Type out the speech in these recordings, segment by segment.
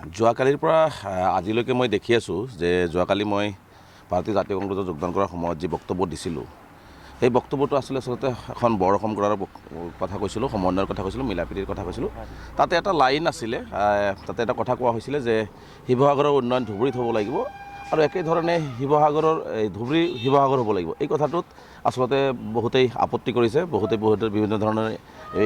যোৱাকালিৰ পৰা আজিলৈকে মই দেখি আছোঁ যে যোৱাকালি মই ভাৰতীয় জাতীয় কংগ্ৰেছত যোগদান কৰাৰ সময়ত যি বক্তব্য দিছিলোঁ সেই বক্তব্যটো আচলতে এখন বৰ অসম গঢ়াৰ কথা কৈছিলোঁ, সমন্বয়ৰ কথা কৈছিলোঁ, মিলাপ্ৰীতিৰ কথা কৈছিলোঁ। তাতে এটা লাইন আছিলে, তাতে এটা কথা কোৱা হৈছিলে যে শিৱসাগৰৰ উন্নয়ন ধুবুৰীত হ'ব লাগিব আৰু একেধৰণে শিৱসাগৰৰ ধুবুৰী শিৱসাগৰ হ'ব লাগিব। এই কথাটোত আচলতে বহুতেই আপত্তি কৰিছে, বহুতে বিভিন্ন ধৰণৰ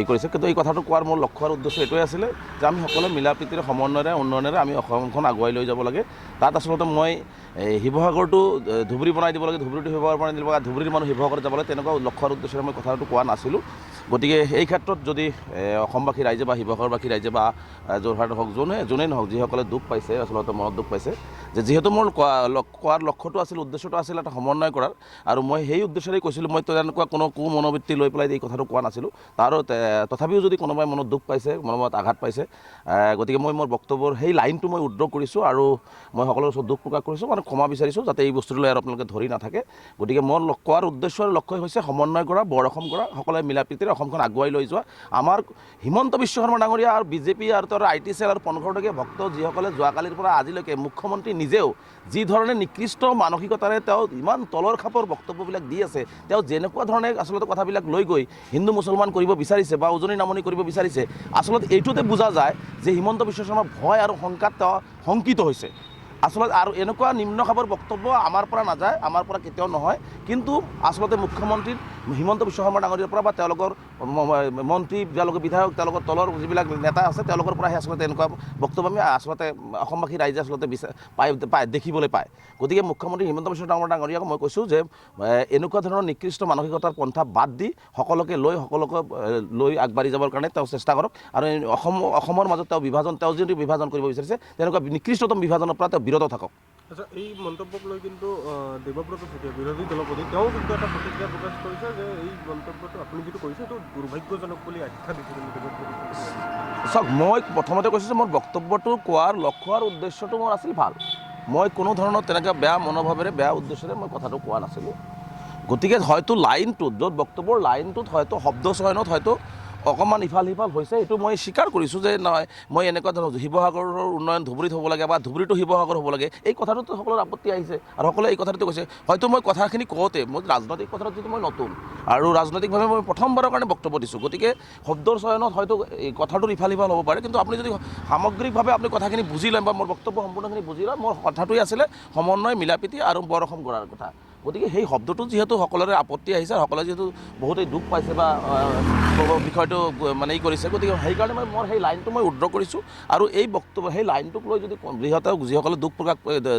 কৰিছে। কিন্তু এই কথাটো কোৱাৰ মোৰ লক্ষ্য আৰু উদ্দেশ্য এইটোৱে আছিলে যে আমি সকলোৱে মিলাপ্ৰীতিৰে সমন্বয়েৰে উন্নয়নেৰে আমি অসমখন আগুৱাই লৈ যাব লাগে। তাত আচলতে মই শিৱসাগৰটো ধুবুৰী বনাই দিব লাগে, ধুবুৰীটো শিৱসাগৰ বনাই দিব লাগে, ধুবুৰীৰ মানুহ শিৱসাগৰত যাব লাগে, তেনেকুৱা লক্ষ্য আৰু উদ্দেশ্যৰে মই কথাটো কোৱা নাছিলোঁ। গতিকে এই ক্ষেত্ৰত যদি অসমবাসী ৰাইজে বা শিৱসাগৰবাসী ৰাইজে বা যোৰহাট হওক যোনেই নহওক যিসকলে দুখ পাইছে, আচলতে মনত দুখ পাইছে যে যিহেতু মোৰ কোৱাৰ লক্ষ্যটো আছিল, উদ্দেশ্যটো আছিল এটা সমন্বয় কৰাৰ, আৰু মই সেই উদ্দেশ্যৰেই কৈছিলোঁ। মই তেনেকুৱা কোনো মনোবৃত্তি লৈ পেলাই এই কথাটো কোৱা নাছিলোঁ। তথাপিও যদি কোনোবাই মনত দুখ পাইছে, মনত আঘাত পাইছে, গতিকে মই মোৰ বক্তব্যৰ সেই লাইনটো মই উদ্ধৃত কৰিছোঁ আৰু মই সকলোৰে ওচৰত দুখ প্ৰকাশ কৰিছোঁ আৰু ক্ষমা বিচাৰিছোঁ যাতে এই বস্তুটো লৈ আৰু আপোনালোকে ধৰি নাথাকে। গতিকে মোৰ কোৱাৰ উদ্দেশ্য আৰু লক্ষ্যই হৈছে সমন্বয় কৰা, বৰ অসম কৰা, সকলোৱে মিলাপ্ৰীতিৰে অসমখন আগুৱাই লৈ যোৱা। আমাৰ হিমন্ত বিশ্ব শৰ্মা ডাঙৰীয়া আৰু বিজেপি আৰু তেওঁৰ আই টি চেল আৰু 15টকীয়া ভক্ত যিসকলে যোৱাকালিৰ পৰা আজিলৈকে মুখ্যমন্ত্ৰী নিজেও যি ধৰণে নিকৃষ্ট মানসিকতাৰে তেওঁ ইমান তলৰ খাপৰ বক্তব্যবিলাক দি আছে, তেওঁ যেনেকুৱা ধৰণে আচলতে কথাবিলাক লৈ গৈ হিন্দু মুছলমান কৰিব বিচাৰিছে বা উজনি নামনি কৰিব বিচাৰিছে, আচলতে এইটোতে বুজা যায় যে হিমন্ত বিশ্ব শৰ্মাৰ ভয় আৰু শংকাত তেওঁ শংকিত হৈছে। আচলতে আৰু এনেকুৱা নিম্ন খাপৰ বক্তব্য আমাৰ পৰা নাযায়, আমাৰ পৰা কেতিয়াও নহয়। কিন্তু আচলতে মুখ্যমন্ত্ৰী হিমন্ত বিশ্ব শৰ্মা ডাঙৰীয়াৰ পৰা বা তেওঁলোকৰ মন্ত্ৰী, তেওঁলোকৰ বিধায়ক, তেওঁলোকৰ তলৰ যিবিলাক নেতা আছে তেওঁলোকৰ পৰাহে আচলতে এনেকুৱা বক্তব্য আমি আচলতে অসমবাসী ৰাইজে আচলতে দেখিবলৈ পায়। গতিকে মুখ্যমন্ত্ৰী হিমন্ত বিশ্ব শৰ্মা ডাঙৰীয়াক মই কৈছোঁ যে এনেকুৱা ধৰণৰ নিকৃষ্ট মানসিকতাৰ পন্থা বাদ দি সকলোকে লৈ আগবাঢ়ি যাবৰ কাৰণে তেওঁ চেষ্টা কৰক। আৰু অসমৰ মাজত তেওঁ যদি বিভাজন কৰিব বিচাৰিছে তেনেকুৱা নিকৃষ্টতম বিভাজনৰ পৰা তেওঁ বিৰত থাকক। আচ্ছা, এই মন্তব্যক লৈ কিন্তু দেৱব্ৰত শইকীয়া বিৰোধী দলপতি তেওঁ কিন্তু এটা প্ৰতিক্ৰিয়া প্ৰকাশ কৰিছে যে এই মন্তব্যটো আপুনি যিটো কৰিছে সেইটো দুৰ্ভাগ্যজনক বুলি আখ্যা দিছে। চাওক, মই প্ৰথমতে কৈছোঁ যে মোৰ বক্তব্যটো কোৱাৰ লক্ষ্য আৰু উদ্দেশ্যটো মোৰ আছিল ভাল। মই কোনো ধৰণৰ তেনেকৈ বেয়া মনোভাৱেৰে, বেয়া উদ্দেশ্যৰে মই কথাটো কোৱা নাছিলোঁ। গতিকে হয়তো লাইনটোত, য'ত বক্তব্যৰ লাইনটোত হয়তো শব্দ চয়নত হয়তো অকণমান ইফাল সিফাল হৈছে, এইটো মই স্বীকাৰ কৰিছোঁ যে নহয়, মই এনেকুৱা ধৰণৰ শিৱসাগৰৰ উন্নয়ন ধুবুৰীত হ'ব লাগে বা ধুবুৰীটো শিৱসাগৰ হ'ব লাগে, এই কথাটোতো সকলোৰে আপত্তি আহিছে আৰু সকলোৱে এই কথাটো কৈছে। হয়তো মই কথাখিনি কওঁতে মই ৰাজনৈতিক কথাটো যিটো মই নতুন আৰু ৰাজনৈতিকভাৱে মই প্ৰথমবাৰৰ কাৰণে বক্তব্য দিছোঁ, গতিকে শব্দৰ চয়নত হয়তো এই কথাটোৰ ইফাল সিফাল হ'ব পাৰে। কিন্তু আপুনি যদি সামগ্ৰিকভাৱে আপুনি কথাখিনি বুজি লয় বা মোৰ বক্তব্য সম্পূৰ্ণখিনি বুজি লয়, মোৰ কথাটোৱে আছিলে সমন্বয়, মিলাপ্ৰীতি আৰু বৰ অসম গঢ়াৰ কথা। গতিকে সেই শব্দটো যিহেতু সকলোৰে আপত্তি আহিছে, সকলোৱে যিহেতু বহুতেই দুখ পাইছে বা বিষয়টো মানে কৰিছে, গতিকে সেইকাৰণে মই সেই লাইনটো মই উদ্ধৃত কৰিছোঁ। আৰু এই বক্তব্য সেই লাইনটোক লৈ যদি যিসকলে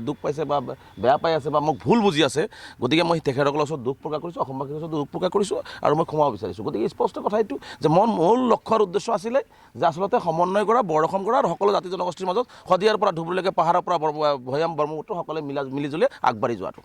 দুখ পাইছে বা বেয়া পাই আছে বা মোক ভুল বুজি আছে, গতিকে মই তেখেতসকলৰ ওচৰত দুখ প্ৰকাশ কৰিছোঁ, অসমবাসীৰ ওচৰত দুখ প্ৰকাশ কৰিছোঁ আৰু মই ক্ষমা বিচাৰিছোঁ। গতিকে স্পষ্ট কথা এইটো যে মোৰ মূল লক্ষ্য আৰু উদ্দেশ্য আছিলে যে আচলতে সমন্বয় কৰা, বৰ অসম কৰা আৰু সকলো জাতি জনগোষ্ঠীৰ মাজত শদিয়াৰ পৰা ধুবুৰীলৈকে, পাহাৰৰ পৰা ভৈয়াম ব্ৰহ্মপুত্ৰ সকলোৱে মিলিজুলি আগবাঢ়ি যোৱাটো।